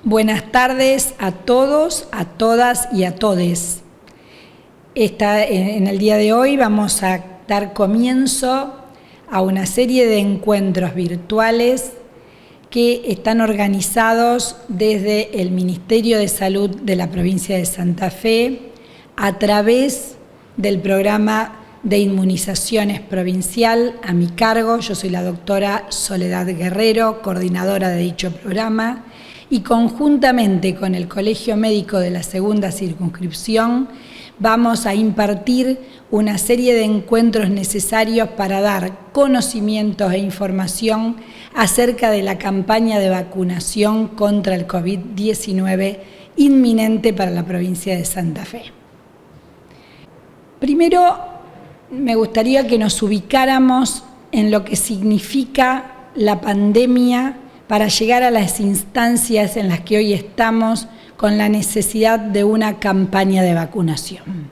Buenas tardes a todos, a todas y a todes. En el día de hoy vamos a dar comienzo a una serie de encuentros virtuales que están organizados desde el Ministerio de Salud de la provincia de Santa Fe a través del programa de inmunizaciones provincial a mi cargo. Yo soy la doctora Soledad Guerrero, coordinadora de dicho programa, y conjuntamente con el Colegio Médico de la Segunda Circunscripción vamos a impartir una serie de encuentros necesarios para dar conocimientos e información acerca de la campaña de vacunación contra el COVID-19 inminente para la provincia de Santa Fe. Primero, me gustaría que nos ubicáramos en lo que significa la pandemia para llegar a las instancias en las que hoy estamos con la necesidad de una campaña de vacunación.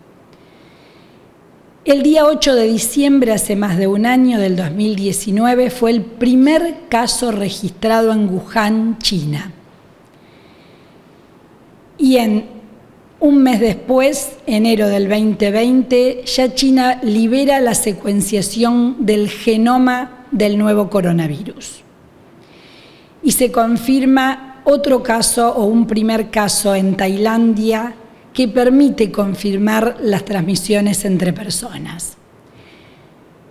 El día 8 de diciembre, hace más de un año, del 2019, fue el primer caso registrado en Wuhan, China. Y en un mes después, enero del 2020, ya China libera la secuenciación del genoma del nuevo coronavirus. Y se confirma otro caso o un primer caso en Tailandia que permite confirmar las transmisiones entre personas.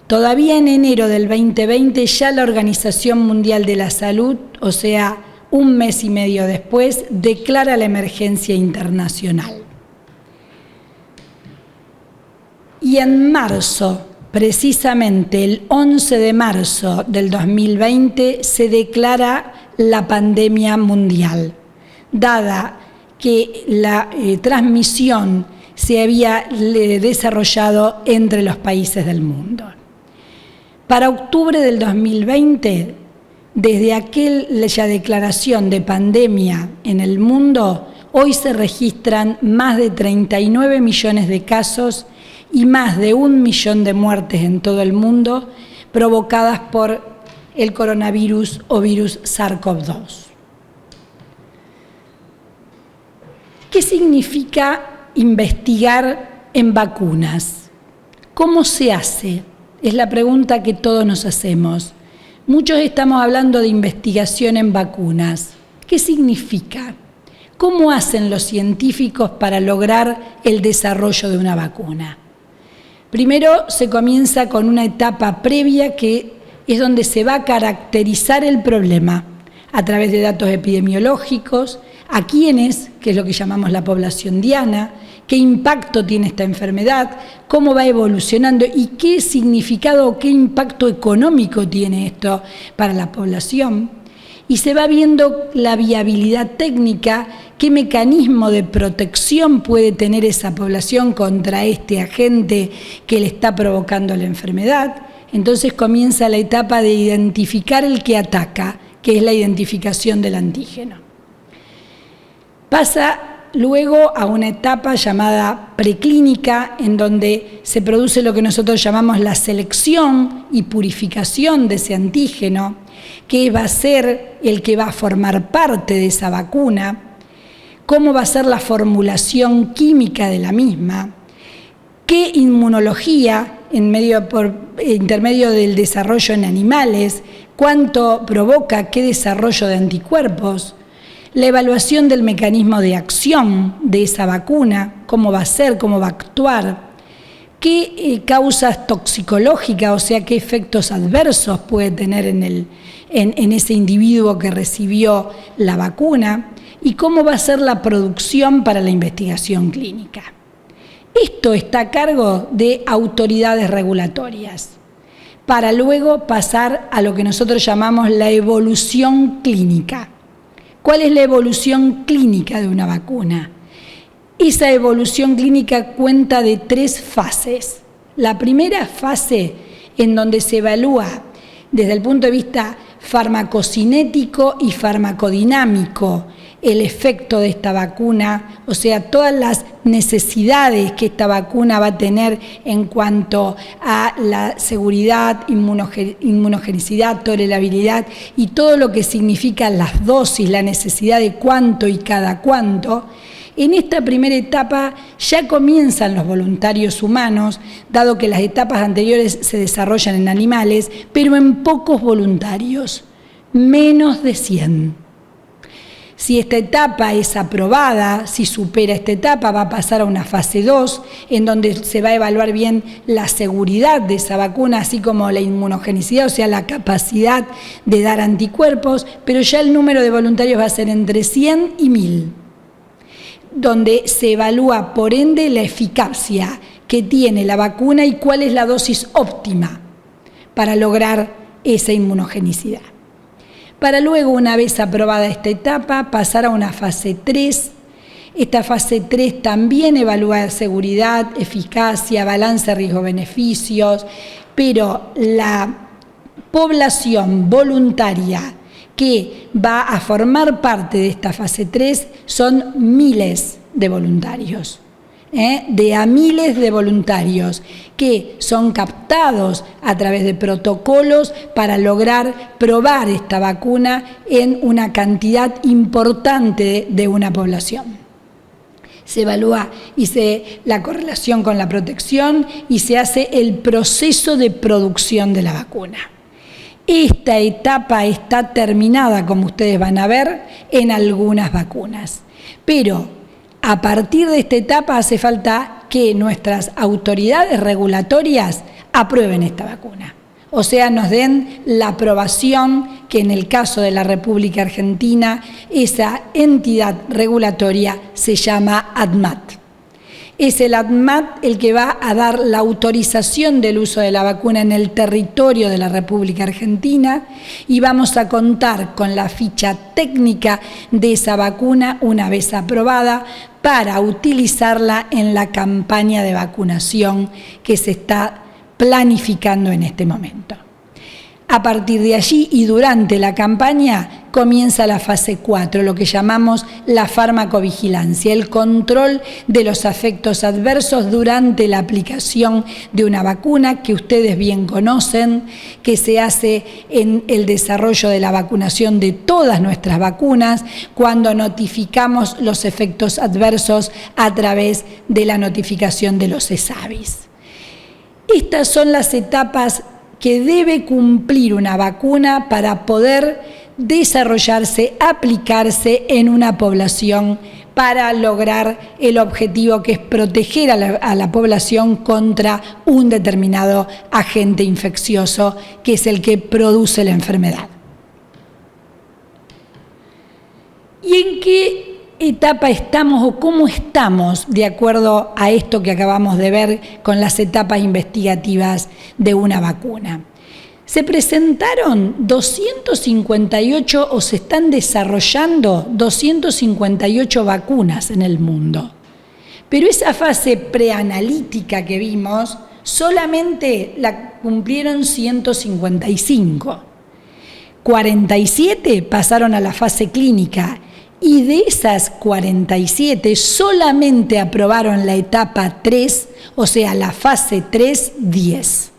Todavía en enero del 2020 ya la Organización Mundial de la Salud, o sea, un mes y medio después, declara la emergencia internacional. Y en marzo, precisamente el 11 de marzo del 2020, se declara la pandemia mundial, dada que la transmisión se había desarrollado entre los países del mundo. Para octubre del 2020, desde aquella declaración de pandemia en el mundo, hoy se registran más de 39 millones de casos y más de 1 millón de muertes en todo el mundo provocadas por el coronavirus o virus SARS-CoV-2. ¿Qué significa investigar en vacunas? ¿Cómo se hace? Es la pregunta que todos nos hacemos. Muchos estamos hablando de investigación en vacunas. ¿Qué significa? ¿Cómo hacen los científicos para lograr el desarrollo de una vacuna? Primero se comienza con una etapa previa que es donde se va a caracterizar el problema a través de datos epidemiológicos, a quiénes, que es lo que llamamos la población diana, qué impacto tiene esta enfermedad, cómo va evolucionando y qué significado o qué impacto económico tiene esto para la población. Y se va viendo la viabilidad técnica, qué mecanismo de protección puede tener esa población contra este agente que le está provocando la enfermedad. Entonces comienza la etapa de identificar el que ataca, que es la identificación del antígeno. Pasa luego a una etapa llamada preclínica, en donde se produce lo que nosotros llamamos la selección y purificación de ese antígeno, que va a ser el que va a formar parte de esa vacuna, cómo va a ser la formulación química de la misma, qué inmunología por intermedio del desarrollo en animales, cuánto provoca, qué desarrollo de anticuerpos, la evaluación del mecanismo de acción de esa vacuna, cómo va a ser, cómo va a actuar, qué causas toxicológicas, o sea, qué efectos adversos puede tener en ese individuo que recibió la vacuna y cómo va a ser la producción para la investigación clínica. Esto está a cargo de autoridades regulatorias, para luego pasar a lo que nosotros llamamos la evolución clínica. ¿Cuál es la evolución clínica de una vacuna? Esa evolución clínica cuenta de 3 fases. La primera fase, en donde se evalúa desde el punto de vista farmacocinético y farmacodinámico el efecto de esta vacuna, o sea, todas las necesidades que esta vacuna va a tener en cuanto a la seguridad, inmunogenicidad, tolerabilidad y todo lo que significan las dosis, la necesidad de cuánto y cada cuánto. En esta primera etapa ya comienzan los voluntarios humanos, dado que las etapas anteriores se desarrollan en animales, pero en pocos voluntarios, menos de 100. Si esta etapa es aprobada, si supera esta etapa, va a pasar a una fase 2, en donde se va a evaluar bien la seguridad de esa vacuna, así como la inmunogenicidad, o sea, la capacidad de dar anticuerpos, pero ya el número de voluntarios va a ser entre 100 y 1000, donde se evalúa, por ende, la eficacia que tiene la vacuna y cuál es la dosis óptima para lograr esa inmunogenicidad. Para luego, una vez aprobada esta etapa, pasar a una fase 3. Esta fase 3 también evalúa seguridad, eficacia, balance riesgo-beneficios, pero la población voluntaria que va a formar parte de esta fase 3 son miles de voluntarios. De a miles de voluntarios que son captados a través de protocolos para lograr probar esta vacuna en una cantidad importante de una población. Se evalúa la correlación con la protección y se hace el proceso de producción de la vacuna. Esta etapa está terminada, como ustedes van a ver, en algunas vacunas, pero a partir de esta etapa hace falta que nuestras autoridades regulatorias aprueben esta vacuna. O sea, nos den la aprobación que en el caso de la República Argentina, esa entidad regulatoria se llama ADMAT. Es el ADMAT el que va a dar la autorización del uso de la vacuna en el territorio de la República Argentina y vamos a contar con la ficha técnica de esa vacuna una vez aprobada para utilizarla en la campaña de vacunación que se está planificando en este momento. A partir de allí y durante la campaña comienza la fase 4, lo que llamamos la farmacovigilancia, el control de los efectos adversos durante la aplicación de una vacuna que ustedes bien conocen, que se hace en el desarrollo de la vacunación de todas nuestras vacunas, cuando notificamos los efectos adversos a través de la notificación de los ESAVIS. Estas son las etapas que debe cumplir una vacuna para poder desarrollarse, aplicarse en una población para lograr el objetivo que es proteger a la población contra un determinado agente infeccioso que es el que produce la enfermedad. ¿Y en qué etapa estamos o cómo estamos de acuerdo a esto que acabamos de ver con las etapas investigativas de una vacuna? Se presentaron 258 o se están desarrollando 258 vacunas en el mundo. Pero esa fase preanalítica que vimos solamente la cumplieron 155. 47 pasaron a la fase clínica y de esas 47 solamente aprobaron la etapa 3, o sea, la fase 3, 10.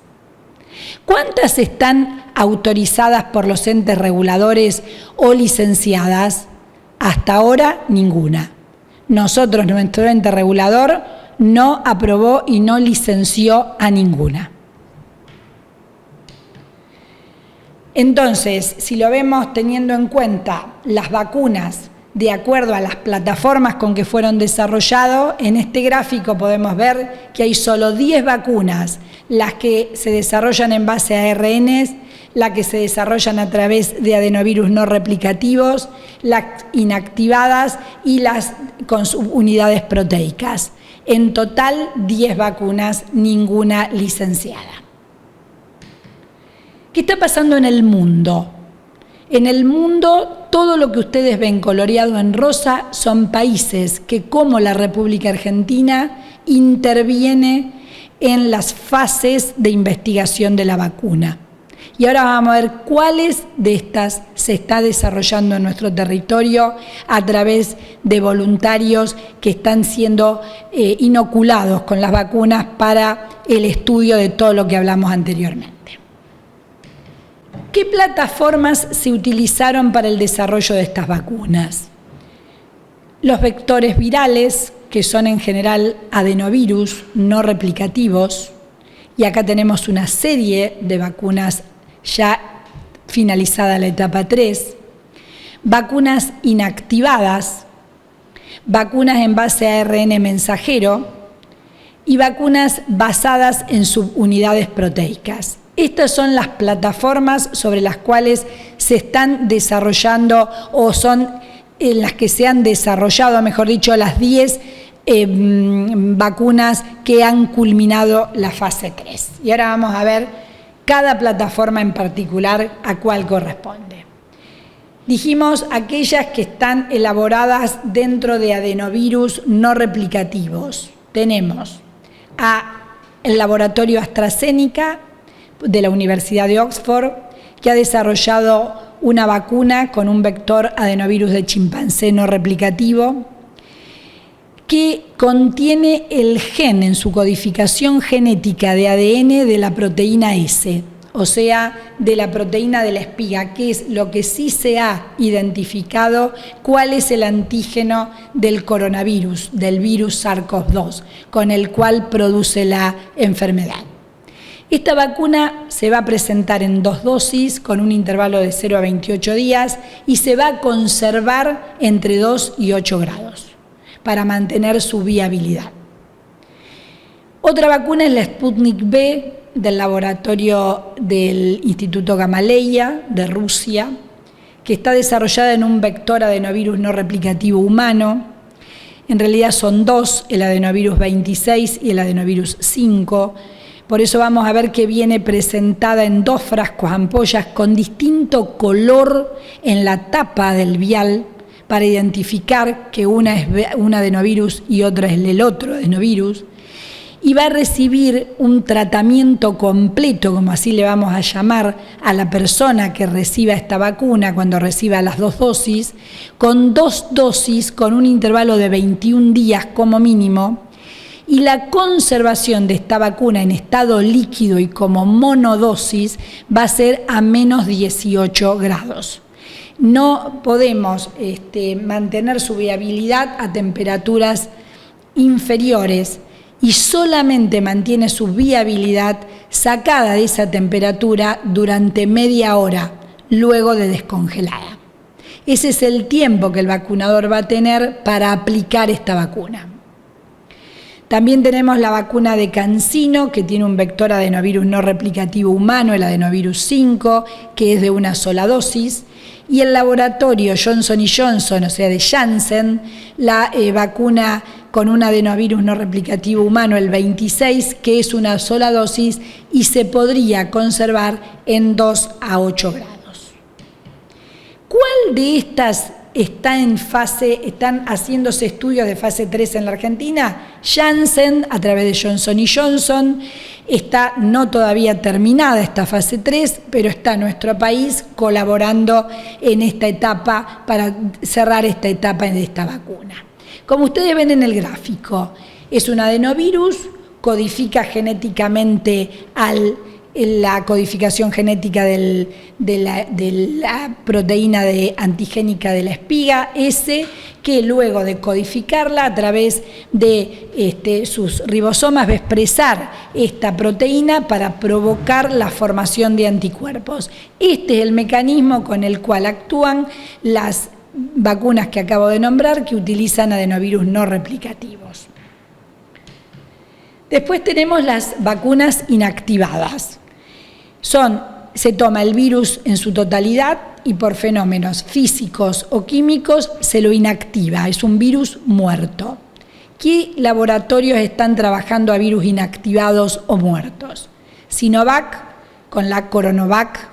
¿Cuántas están autorizadas por los entes reguladores o licenciadas? Hasta ahora, ninguna. Nosotros, nuestro ente regulador, no aprobó y no licenció a ninguna. Entonces, si lo vemos teniendo en cuenta las vacunas de acuerdo a las plataformas con que fueron desarrollados, en este gráfico podemos ver que hay solo 10 vacunas, las que se desarrollan en base a ARNs, las que se desarrollan a través de adenovirus no replicativos, las inactivadas y las con subunidades proteicas. En total, 10 vacunas, ninguna licenciada. ¿Qué está pasando en el mundo? En el mundo, todo lo que ustedes ven coloreado en rosa son países que, como la República Argentina, interviene en las fases de investigación de la vacuna. Y ahora vamos a ver cuáles de estas se está desarrollando en nuestro territorio a través de voluntarios que están siendo inoculados con las vacunas para el estudio de todo lo que hablamos anteriormente. ¿Qué plataformas se utilizaron para el desarrollo de estas vacunas? Los vectores virales, que son en general adenovirus no replicativos, y acá tenemos una serie de vacunas ya finalizada la etapa 3, vacunas inactivadas, vacunas en base a ARN mensajero y vacunas basadas en subunidades proteicas. Estas son las plataformas sobre las cuales se están desarrollando o son en las que se han desarrollado, mejor dicho, las 10 vacunas que han culminado la fase 3. Y ahora vamos a ver cada plataforma en particular a cuál corresponde. Dijimos aquellas que están elaboradas dentro de adenovirus no replicativos. Tenemos el laboratorio AstraZeneca de la Universidad de Oxford, que ha desarrollado una vacuna con un vector adenovirus de chimpancé no replicativo, que contiene el gen en su codificación genética de ADN de la proteína S, o sea, de la proteína de la espiga, que es lo que sí se ha identificado cuál es el antígeno del coronavirus, del virus SARS-CoV-2, con el cual produce la enfermedad. Esta vacuna se va a presentar en 2 dosis con un intervalo de 0 a 28 días y se va a conservar entre 2 y 8 grados para mantener su viabilidad. Otra vacuna es la Sputnik V del laboratorio del Instituto Gamaleya de Rusia, que está desarrollada en un vector adenovirus no replicativo humano. En realidad son 2, el adenovirus 26 y el adenovirus 5. Por eso vamos a ver que viene presentada en 2 frascos ampollas con distinto color en la tapa del vial para identificar que una es un adenovirus y otra es el otro adenovirus. Y va a recibir un tratamiento completo, como así le vamos a llamar a la persona que reciba esta vacuna cuando reciba las 2 dosis, con 2 dosis con un intervalo de 21 días como mínimo. Y la conservación de esta vacuna en estado líquido y como monodosis va a ser a menos 18 grados. No podemos mantener su viabilidad a temperaturas inferiores y solamente mantiene su viabilidad sacada de esa temperatura durante media hora, luego de descongelada. Ese es el tiempo que el vacunador va a tener para aplicar esta vacuna. También tenemos la vacuna de CanSino, que tiene un vector adenovirus no replicativo humano, el adenovirus 5, que es de una sola dosis. Y el laboratorio Johnson & Johnson, o sea de Janssen, la vacuna con un adenovirus no replicativo humano, el 26, que es una sola dosis y se podría conservar en 2 a 8 grados. ¿Cuál de estas están haciéndose estudios de fase 3 en la Argentina? Janssen, a través de Johnson & Johnson, está no todavía terminada esta fase 3, pero está nuestro país colaborando en esta etapa para cerrar esta etapa de esta vacuna. Como ustedes ven en el gráfico, es un adenovirus, codifica genéticamente la codificación genética de la proteína antigénica de la espiga S, que luego de codificarla a través de sus ribosomas va a expresar esta proteína para provocar la formación de anticuerpos. Este es el mecanismo con el cual actúan las vacunas que acabo de nombrar, que utilizan adenovirus no replicativos. Después tenemos las vacunas inactivadas. Se toma el virus en su totalidad y por fenómenos físicos o químicos se lo inactiva, es un virus muerto. ¿Qué laboratorios están trabajando a virus inactivados o muertos? Sinovac con la Coronavac,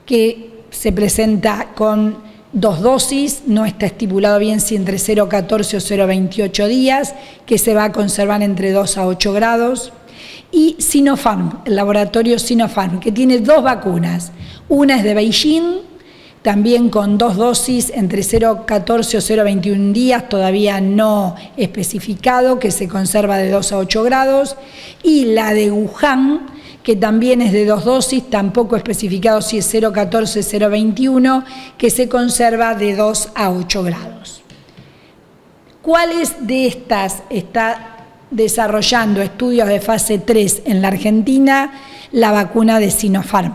que se presenta con 2 dosis, no está estipulado bien si entre 0,14 o 0,28 días, que se va a conservar entre 2 a 8 grados. y Sinopharm, el laboratorio Sinopharm, que tiene 2 vacunas. Una es de Beijing, también con 2 dosis entre 0,14 o 0,21 días, todavía no especificado, que se conserva de 2 a 8 grados, y la de Wuhan, que también es de 2 dosis, tampoco especificado si es 0,14 o 0,21, que se conserva de 2 a 8 grados. ¿Cuáles de estas está desarrollando estudios de fase 3 en la Argentina? La vacuna de Sinopharm.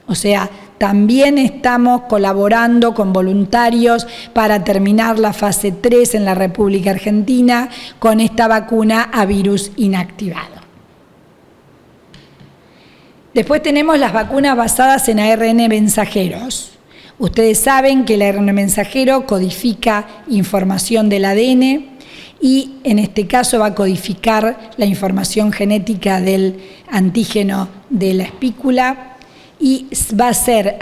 O sea, también estamos colaborando con voluntarios para terminar la fase 3 en la República Argentina con esta vacuna a virus inactivado. Después tenemos las vacunas basadas en ARN mensajeros. Ustedes saben que el ARN mensajero codifica información del ADN y en este caso va a codificar la información genética del antígeno de la espícula y va a ser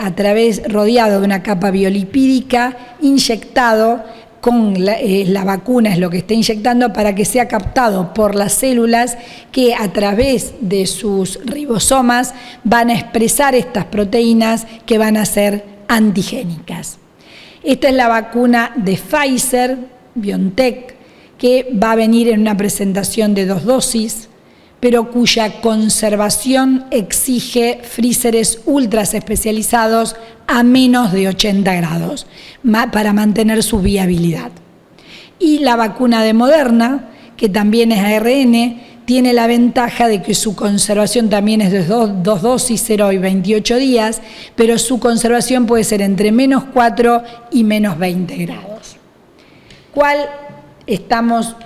rodeado de una capa biolipídica, inyectado con la vacuna, es lo que está inyectando para que sea captado por las células que a través de sus ribosomas van a expresar estas proteínas que van a ser antigénicas. Esta es la vacuna de Pfizer, BioNTech, que va a venir en una presentación de 2 dosis, pero cuya conservación exige freezers ultras especializados a menos de 80 grados para mantener su viabilidad. Y la vacuna de Moderna, que también es ARN, tiene la ventaja de que su conservación también es de 2 dosis, 0 y 28 días, pero su conservación puede ser entre menos 4 y menos 20 grados. ¿Cuál estamos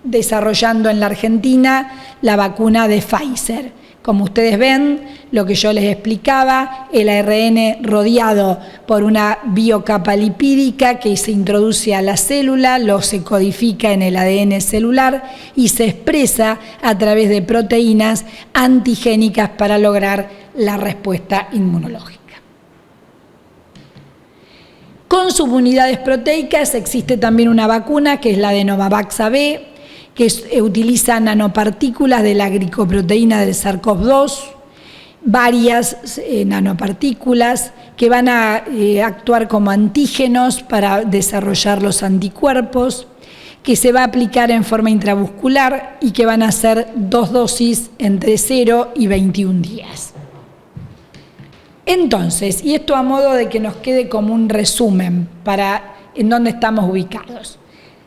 desarrollando en la Argentina? La vacuna de Pfizer. Como ustedes ven, lo que yo les explicaba, el ARN rodeado por una biocapa lipídica que se introduce a la célula, se codifica en el ADN celular y se expresa a través de proteínas antigénicas para lograr la respuesta inmunológica. Con subunidades proteicas existe también una vacuna que es la de Novavax AB, que utiliza nanopartículas de la glicoproteína del SARS-CoV-2, varias nanopartículas que van a actuar como antígenos para desarrollar los anticuerpos, que se va a aplicar en forma intramuscular y que van a ser 2 dosis entre 0 y 21 días. Entonces, y esto a modo de que nos quede como un resumen para en dónde estamos ubicados.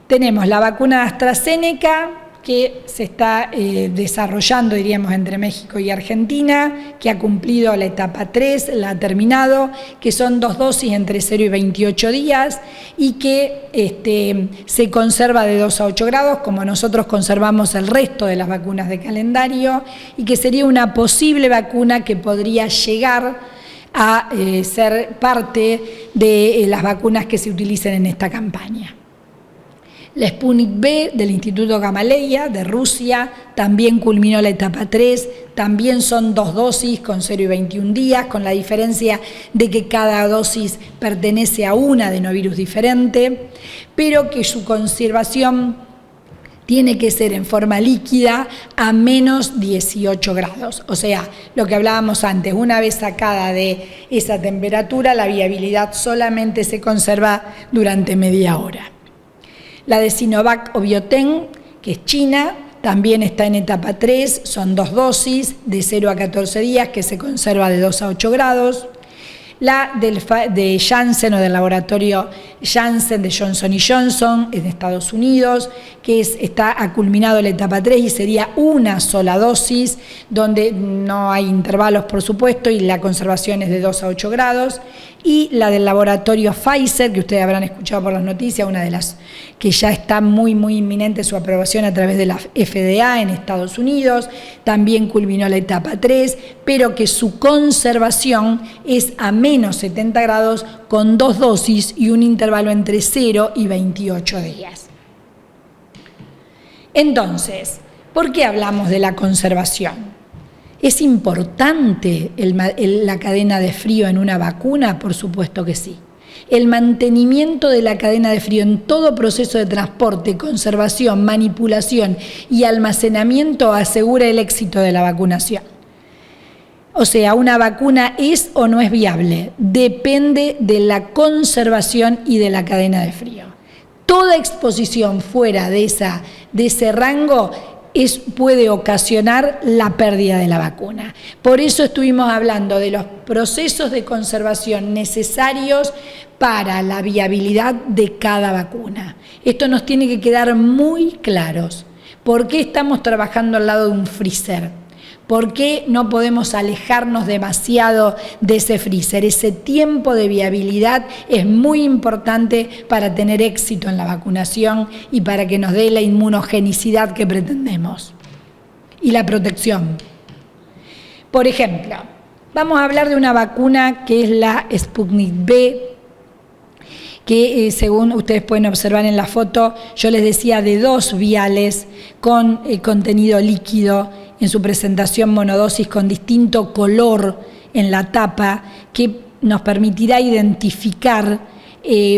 Tenemos la vacuna de AstraZeneca, que se está desarrollando, diríamos, entre México y Argentina, que ha cumplido la etapa 3, la ha terminado, que son 2 dosis entre 0 y 28 días y que se conserva de 2 a 8 grados, como nosotros conservamos el resto de las vacunas de calendario, y que sería una posible vacuna que podría llegar a ser parte de las vacunas que se utilicen en esta campaña. La Sputnik V del Instituto Gamaleya de Rusia también culminó la etapa 3, también son 2 dosis con 0 y 21 días, con la diferencia de que cada dosis pertenece a un adenovirus diferente, pero que su conservación tiene que ser en forma líquida a menos 18 grados. O sea, lo que hablábamos antes, una vez sacada de esa temperatura, la viabilidad solamente se conserva durante media hora. La de Sinovac o Bioten, que es China, también está en etapa 3, son 2 dosis de 0 a 14 días que se conserva de 2 a 8 grados. La de Janssen o del laboratorio Janssen de Johnson & Johnson en Estados Unidos, que ha culminado la etapa 3 y sería una sola dosis, donde no hay intervalos, por supuesto, y la conservación es de 2 a 8 grados. Y la del laboratorio Pfizer, que ustedes habrán escuchado por las noticias, una de las que ya está muy inminente su aprobación a través de la FDA en Estados Unidos, también culminó la etapa 3, pero que su conservación es a menos 70 grados con 2 dosis y un intervalo entre 0 y 28 días. Entonces, ¿por qué hablamos de la conservación? ¿Es importante la cadena de frío en una vacuna? Por supuesto que sí. El mantenimiento de la cadena de frío en todo proceso de transporte, conservación, manipulación y almacenamiento asegura el éxito de la vacunación. O sea, una vacuna es o no es viable, depende de la conservación y de la cadena de frío. Toda exposición fuera de ese rango puede ocasionar la pérdida de la vacuna. Por eso estuvimos hablando de los procesos de conservación necesarios para la viabilidad de cada vacuna. Esto nos tiene que quedar muy claros. ¿Por qué estamos trabajando al lado de un freezer? ¿Por qué no podemos alejarnos demasiado de ese freezer? Ese tiempo de viabilidad es muy importante para tener éxito en la vacunación y para que nos dé la inmunogenicidad que pretendemos y la protección. Por ejemplo, vamos a hablar de una vacuna que es la Sputnik V, que según ustedes pueden observar en la foto, yo les decía de 2 viales con contenido líquido en su presentación monodosis con distinto color en la tapa, que nos permitirá identificar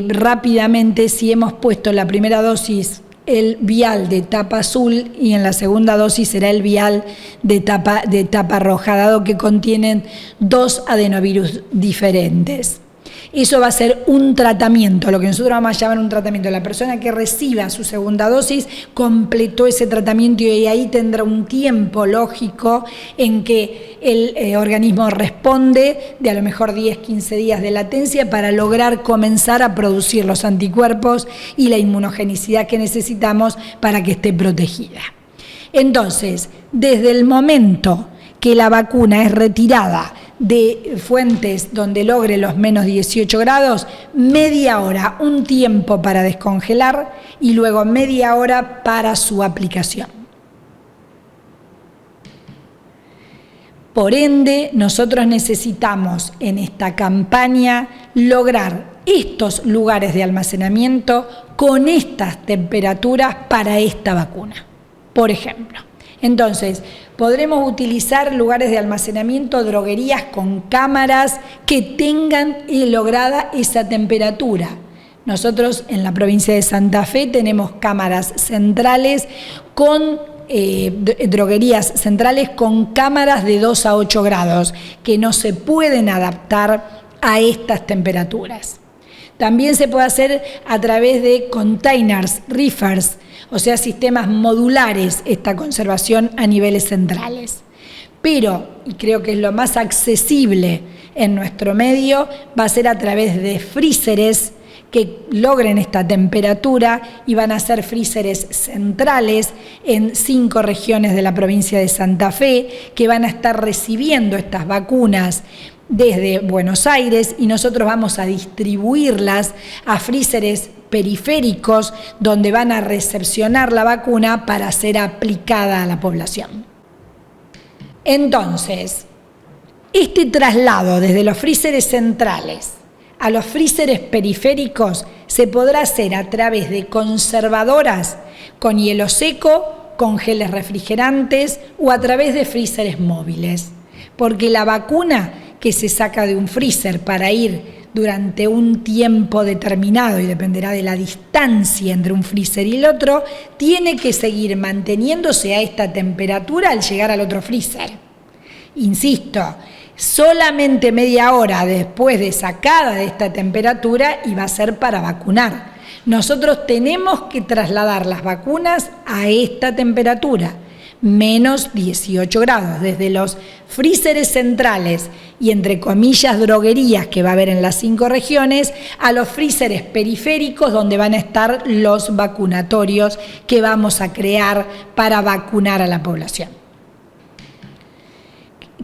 rápidamente si hemos puesto en la primera dosis el vial de tapa azul y en la segunda dosis será el vial de tapa roja, dado que contienen 2 adenovirus diferentes. Eso va a ser un tratamiento, lo que nosotros vamos a llamar un tratamiento. La persona que reciba su segunda dosis completó ese tratamiento y ahí tendrá un tiempo lógico en que el organismo responde de a lo mejor 10, 15 días de latencia para lograr comenzar a producir los anticuerpos y la inmunogenicidad que necesitamos para que esté protegida. Entonces, desde el momento que la vacuna es retirada de fuentes donde logre los menos 18 grados, media hora, un tiempo para descongelar y luego media hora para su aplicación. Por ende, nosotros necesitamos en esta campaña lograr estos lugares de almacenamiento con estas temperaturas para esta vacuna, por ejemplo. Entonces, podremos utilizar lugares de almacenamiento, droguerías con cámaras que tengan lograda esa temperatura. Nosotros en la provincia de Santa Fe tenemos cámaras centrales con droguerías centrales con cámaras de 2 a 8 grados que no se pueden adaptar a estas temperaturas. También se puede hacer a través de containers, reefers, o sea, sistemas modulares, esta conservación a niveles centrales. Pero, y creo que es lo más accesible en nuestro medio, va a ser a través de freezeres que logren esta temperatura y van a ser freezeres centrales en 5 regiones de la provincia de Santa Fe que van a estar recibiendo estas vacunas desde Buenos Aires y nosotros vamos a distribuirlas a freezeres periféricos donde van a recepcionar la vacuna para ser aplicada a la población. Entonces, este traslado desde los freezeres centrales a los freezeres periféricos se podrá hacer a través de conservadoras con hielo seco, con geles refrigerantes o a través de freezeres móviles, porque la vacuna que se saca de un freezer para ir durante un tiempo determinado y dependerá de la distancia entre un freezer y el otro, tiene que seguir manteniéndose a esta temperatura al llegar al otro freezer. Insisto, solamente media hora después de sacada de esta temperatura y va a ser para vacunar. Nosotros tenemos que trasladar las vacunas a esta temperatura, menos 18 grados, desde los freezeres centrales y entre comillas droguerías que va a haber en las 5 regiones, a los freezeres periféricos donde van a estar los vacunatorios que vamos a crear para vacunar a la población.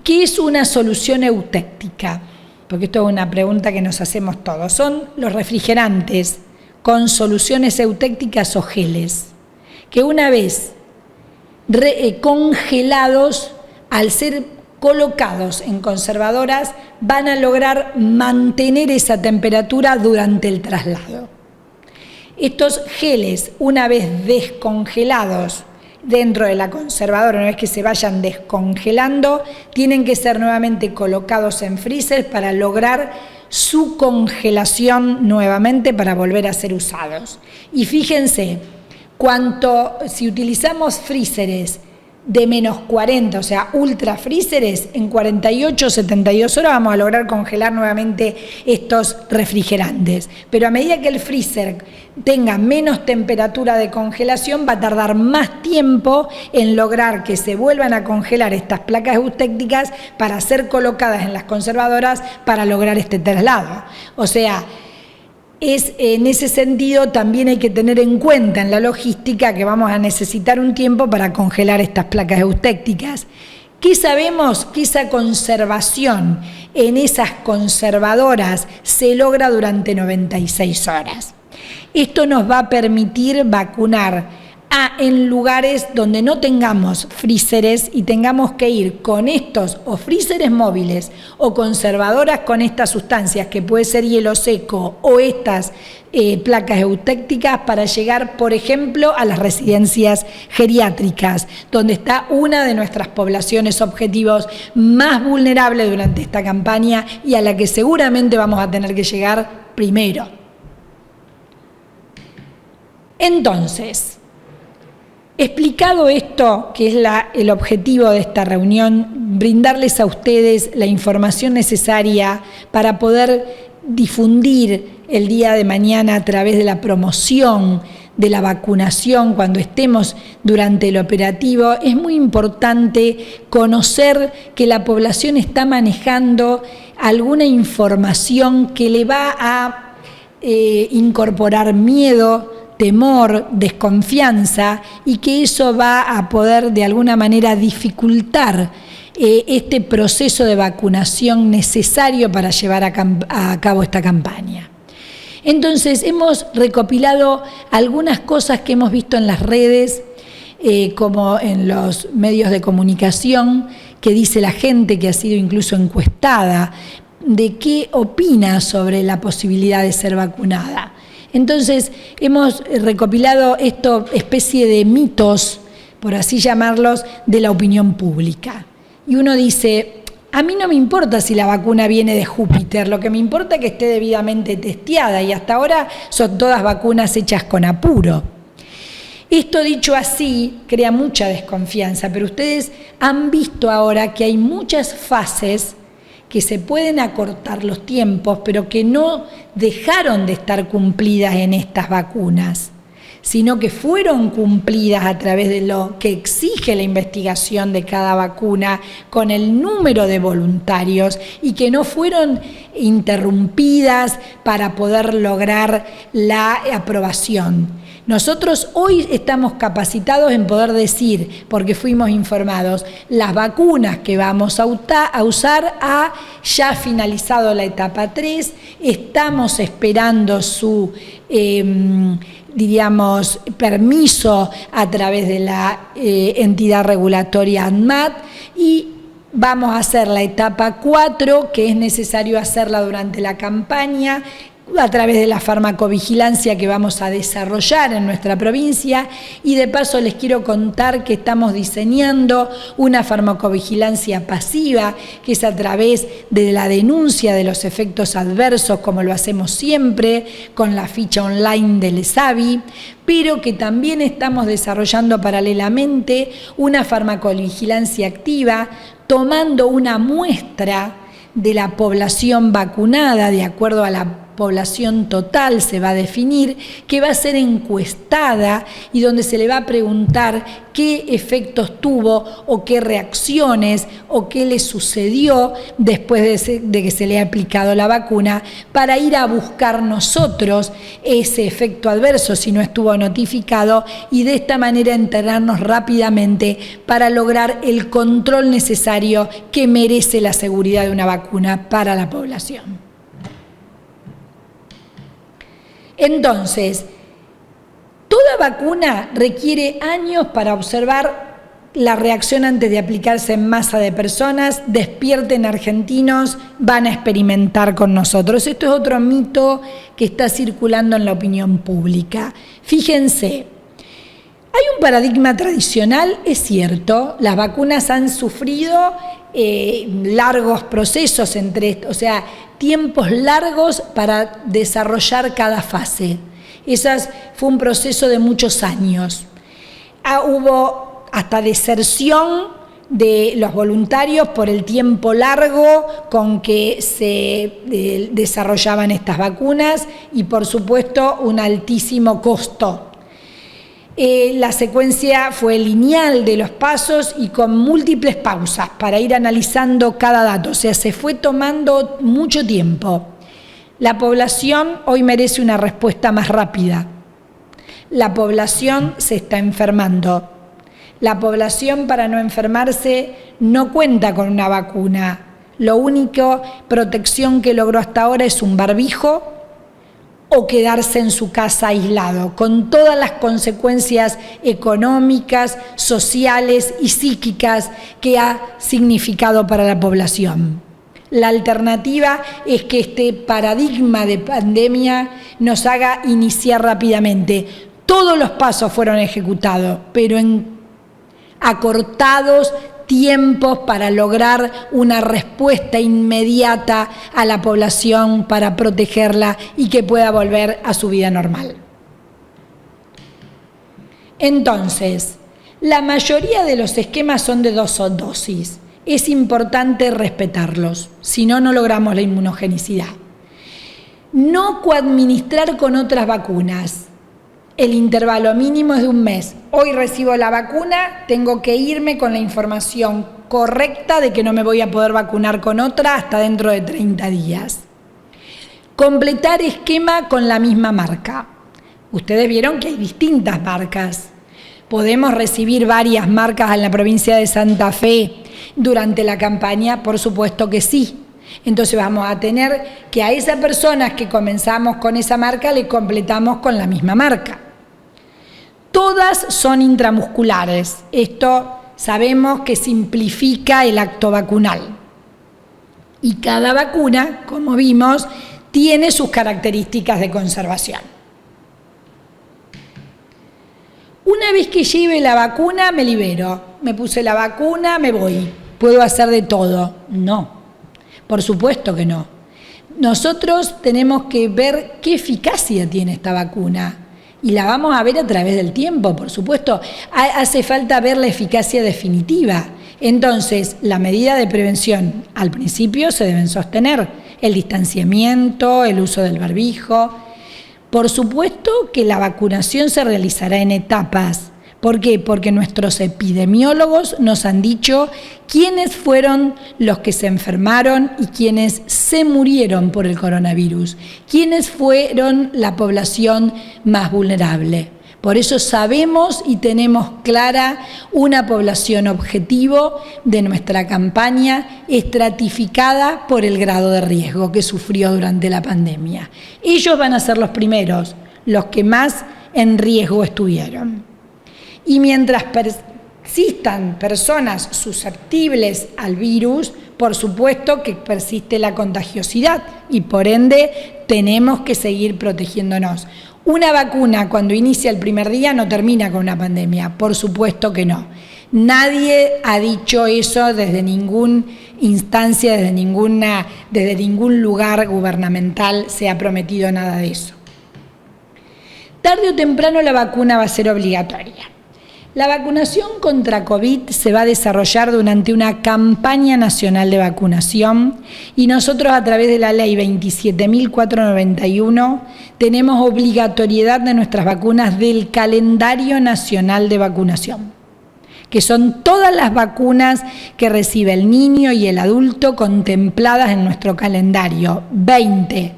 ¿Qué es una solución eutéctica? Porque esto es una pregunta que nos hacemos todos. Son los refrigerantes con soluciones eutécticas o geles, que una vez congelados, al ser colocados en conservadoras, van a lograr mantener esa temperatura durante el traslado. Estos geles, una vez descongelados dentro de la conservadora, una vez que se vayan descongelando, tienen que ser nuevamente colocados en freezer para lograr su congelación nuevamente para volver a ser usados. Y fíjense, si utilizamos freezers de menos 40, o sea, ultra freezers, en 48 o 72 horas vamos a lograr congelar nuevamente estos refrigerantes. Pero a medida que el freezer tenga menos temperatura de congelación, va a tardar más tiempo en lograr que se vuelvan a congelar estas placas eustécticas para ser colocadas en las conservadoras para lograr este traslado. O sea, en ese sentido también hay que tener en cuenta en la logística que vamos a necesitar un tiempo para congelar estas placas eustécticas. ¿Qué sabemos? Que esa conservación en esas conservadoras se logra durante 96 horas. Esto nos va a permitir vacunar en lugares donde no tengamos freezers y tengamos que ir con estos o freezers móviles o conservadoras con estas sustancias, que puede ser hielo seco o estas placas eustécticas, para llegar, por ejemplo, a las residencias geriátricas, donde está una de nuestras poblaciones objetivos más vulnerables durante esta campaña y a la que seguramente vamos a tener que llegar primero. Entonces, explicado esto, que es el objetivo de esta reunión, brindarles a ustedes la información necesaria para poder difundir el día de mañana a través de la promoción de la vacunación cuando estemos durante el operativo, es muy importante conocer que la población está manejando alguna información que le va a incorporar miedo, temor, desconfianza, y que eso va a poder de alguna manera dificultar este proceso de vacunación necesario para llevar a cabo esta campaña. Entonces, hemos recopilado algunas cosas que hemos visto en las redes, como en los medios de comunicación, que dice la gente que ha sido incluso encuestada, de qué opina sobre la posibilidad de ser vacunada. Entonces, hemos recopilado esta especie de mitos, por así llamarlos, de la opinión pública. Y uno dice, a mí no me importa si la vacuna viene de Júpiter, lo que me importa es que esté debidamente testeada, y hasta ahora son todas vacunas hechas con apuro. Esto dicho así crea mucha desconfianza, pero ustedes han visto ahora que hay muchas fases que se pueden acortar los tiempos, pero que no dejaron de estar cumplidas en estas vacunas, sino que fueron cumplidas a través de lo que exige la investigación de cada vacuna, con el número de voluntarios, y que no fueron interrumpidas para poder lograr la aprobación. Nosotros hoy estamos capacitados en poder decir, porque fuimos informados, las vacunas que vamos a usar ha ya finalizado la etapa 3, estamos esperando su permiso a través de la entidad regulatoria ANMAT, y vamos a hacer la etapa 4, que es necesario hacerla durante la campaña, a través de la farmacovigilancia que vamos a desarrollar en nuestra provincia. Y de paso les quiero contar que estamos diseñando una farmacovigilancia pasiva, que es a través de la denuncia de los efectos adversos, como lo hacemos siempre, con la ficha online del ESAVI, pero que también estamos desarrollando paralelamente una farmacovigilancia activa, tomando una muestra de la población vacunada de acuerdo a la población total, se va a definir, que va a ser encuestada y donde se le va a preguntar qué efectos tuvo o qué reacciones o qué le sucedió después de que se le ha aplicado la vacuna, para ir a buscar nosotros ese efecto adverso si no estuvo notificado, y de esta manera enterarnos rápidamente para lograr el control necesario que merece la seguridad de una vacuna para la población. Entonces, toda vacuna requiere años para observar la reacción antes de aplicarse en masa de personas. Despierten, argentinos, van a experimentar con nosotros. Esto es otro mito que está circulando en la opinión pública. Fíjense, Hay un paradigma tradicional, es cierto, las vacunas han sufrido largos procesos tiempos largos para desarrollar cada fase. Fue un proceso de muchos años. Hubo hasta deserción de los voluntarios por el tiempo largo con que se desarrollaban estas vacunas y, por supuesto, un altísimo costo. La secuencia fue lineal de los pasos y con múltiples pausas para ir analizando cada dato, se fue tomando mucho tiempo. La población hoy merece una respuesta más rápida. La población se está enfermando. La población, para no enfermarse, no cuenta con una vacuna. La única protección que logró hasta ahora es un barbijo o quedarse en su casa aislado, con todas las consecuencias económicas, sociales y psíquicas que ha significado para la población. La alternativa es que este paradigma de pandemia nos haga iniciar rápidamente. Todos los pasos fueron ejecutados, pero en acortados tiempos para lograr una respuesta inmediata a la población para protegerla y que pueda volver a su vida normal. Entonces, la mayoría de los esquemas son de 2 dosis. Es importante respetarlos, si no, no logramos la inmunogenicidad. No coadministrar con otras vacunas. El intervalo mínimo es de 1 mes. Hoy recibo la vacuna, tengo que irme con la información correcta de que no me voy a poder vacunar con otra hasta dentro de 30 días. Completar esquema con la misma marca. Ustedes vieron que hay distintas marcas. ¿Podemos recibir varias marcas en la provincia de Santa Fe durante la campaña? Por supuesto que sí. Entonces vamos a tener que a esas personas que comenzamos con esa marca le completamos con la misma marca. Todas son intramusculares. Esto sabemos que simplifica el acto vacunal. Y cada vacuna, como vimos, tiene sus características de conservación. Una vez que lleve la vacuna, me libero. Me puse la vacuna, me voy. ¿Puedo hacer de todo? No. Por supuesto que no. Nosotros tenemos que ver qué eficacia tiene esta vacuna y la vamos a ver a través del tiempo, por supuesto. Hace falta ver la eficacia definitiva. Entonces, la medida de prevención al principio se deben sostener. El distanciamiento, el uso del barbijo. Por supuesto que la vacunación se realizará en etapas. ¿Por qué? Porque nuestros epidemiólogos nos han dicho quiénes fueron los que se enfermaron y quiénes se murieron por el coronavirus, quiénes fueron la población más vulnerable. Por eso sabemos y tenemos clara una población objetivo de nuestra campaña estratificada por el grado de riesgo que sufrió durante la pandemia. Ellos van a ser los primeros, los que más en riesgo estuvieron. Y mientras persistan personas susceptibles al virus, por supuesto que persiste la contagiosidad y por ende tenemos que seguir protegiéndonos. Una vacuna cuando inicia el primer día no termina con una pandemia, por supuesto que no. Nadie ha dicho eso desde ninguna instancia, desde ningún lugar gubernamental se ha prometido nada de eso. Tarde o temprano la vacuna va a ser obligatoria. La vacunación contra COVID se va a desarrollar durante una campaña nacional de vacunación y nosotros a través de la ley 27.491 tenemos obligatoriedad de nuestras vacunas del calendario nacional de vacunación, que son todas las vacunas que recibe el niño y el adulto contempladas en nuestro calendario. 20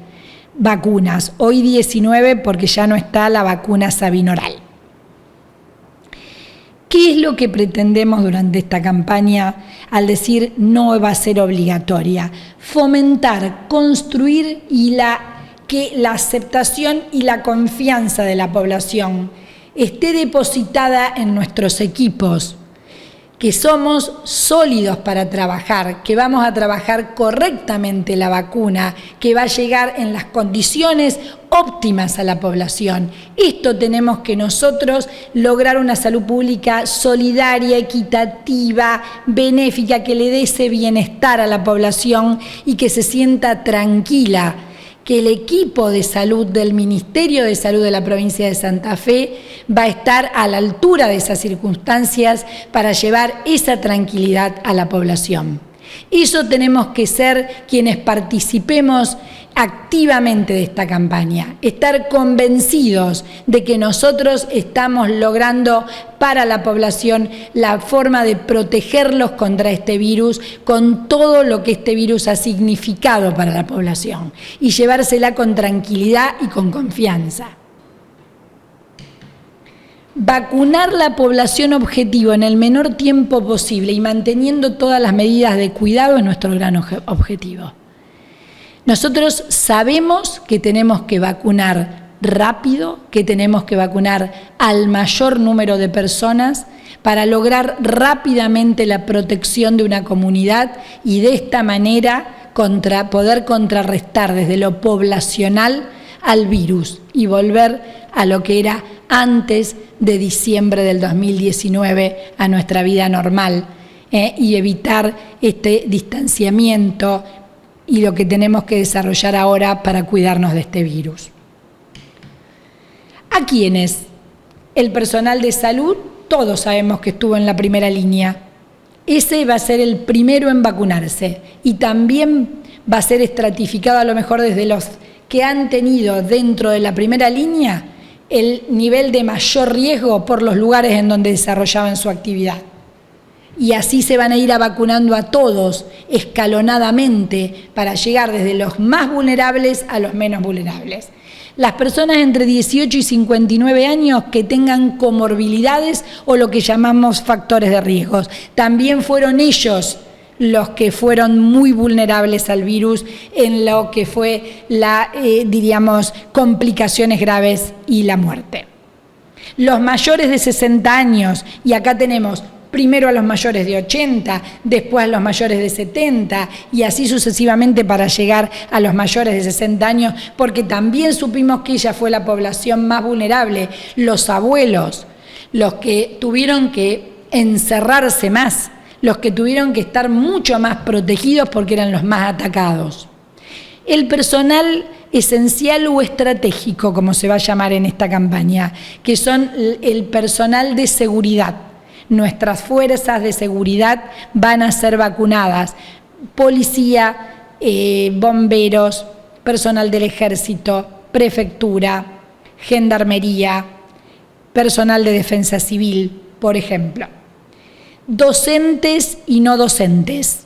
vacunas, hoy 19 porque ya no está la vacuna Sabinoral. ¿Qué es lo que pretendemos durante esta campaña al decir no va a ser obligatoria? Fomentar, construir que la aceptación y la confianza de la población esté depositada en nuestros equipos, que somos sólidos para trabajar, que vamos a trabajar correctamente la vacuna, que va a llegar en las condiciones óptimas a la población. Esto tenemos que nosotros lograr una salud pública solidaria, equitativa, benéfica, que le dé ese bienestar a la población y que se sienta tranquila, que el equipo de salud del Ministerio de Salud de la provincia de Santa Fe va a estar a la altura de esas circunstancias para llevar esa tranquilidad a la población. Eso tenemos que ser quienes participemos activamente de esta campaña, estar convencidos de que nosotros estamos logrando para la población la forma de protegerlos contra este virus, con todo lo que este virus ha significado para la población, y llevársela con tranquilidad y con confianza. Vacunar la población objetivo en el menor tiempo posible y manteniendo todas las medidas de cuidado es nuestro gran objetivo. Nosotros sabemos que tenemos que vacunar rápido, que tenemos que vacunar al mayor número de personas para lograr rápidamente la protección de una comunidad y de esta manera poder contrarrestar desde lo poblacional al virus y volver a lo que era antes de diciembre del 2019, a nuestra vida normal, y evitar este distanciamiento y lo que tenemos que desarrollar ahora para cuidarnos de este virus. ¿A quiénes? El personal de salud, todos sabemos que estuvo en la primera línea. Ese va a ser el primero en vacunarse y también va a ser estratificado a lo mejor desde los que han tenido dentro de la primera línea el nivel de mayor riesgo por los lugares en donde desarrollaban su actividad. Y así se van a ir vacunando a todos escalonadamente para llegar desde los más vulnerables a los menos vulnerables. Las personas entre 18 y 59 años que tengan comorbilidades o lo que llamamos factores de riesgos, también fueron ellos los que fueron muy vulnerables al virus en lo que fue diríamos, complicaciones graves y la muerte. Los mayores de 60 años, y acá tenemos primero a los mayores de 80, después a los mayores de 70 y así sucesivamente para llegar a los mayores de 60 años, porque también supimos que ella fue la población más vulnerable, los abuelos, los que tuvieron que encerrarse más, los que tuvieron que estar mucho más protegidos porque eran los más atacados. El personal esencial o estratégico, como se va a llamar en esta campaña, que son el personal de seguridad. Nuestras fuerzas de seguridad van a ser vacunadas. Policía, bomberos, personal del ejército, prefectura, gendarmería, personal de defensa civil, por ejemplo. Docentes y no docentes.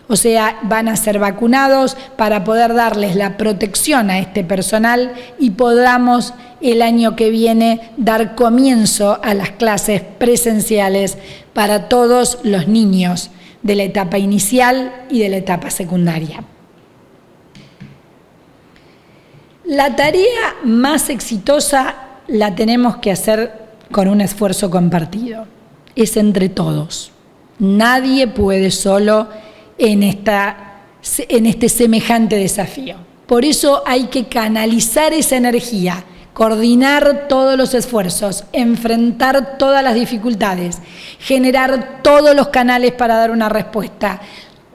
O sea, van a ser vacunados para poder darles la protección a este personal y podamos el año que viene dar comienzo a las clases presenciales para todos los niños de la etapa inicial y de la etapa secundaria. La tarea más exitosa la tenemos que hacer con un esfuerzo compartido. Es entre todos. Nadie puede solo en este semejante desafío. Por eso hay que canalizar esa energía, coordinar todos los esfuerzos, enfrentar todas las dificultades, generar todos los canales para dar una respuesta,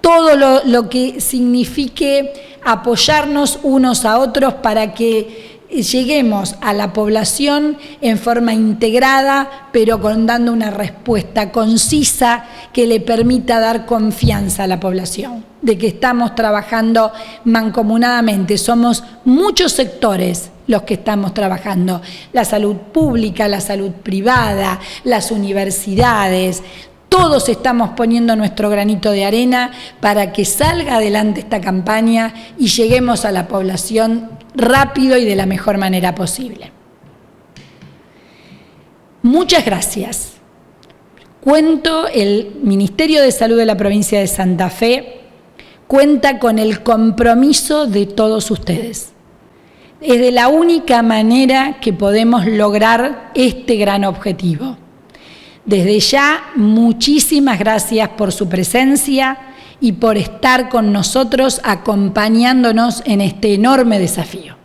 todo lo que signifique apoyarnos unos a otros para que lleguemos a la población en forma integrada, pero dando una respuesta concisa que le permita dar confianza a la población, de que estamos trabajando mancomunadamente. Somos muchos sectores los que estamos trabajando, la salud pública, la salud privada, las universidades. Todos estamos poniendo nuestro granito de arena para que salga adelante esta campaña y lleguemos a la población rápido y de la mejor manera posible. Muchas gracias. El Ministerio de Salud de la provincia de Santa Fe cuenta con el compromiso de todos ustedes. Es de la única manera que podemos lograr este gran objetivo, Desde ya, muchísimas gracias por su presencia y por estar con nosotros acompañándonos en este enorme desafío.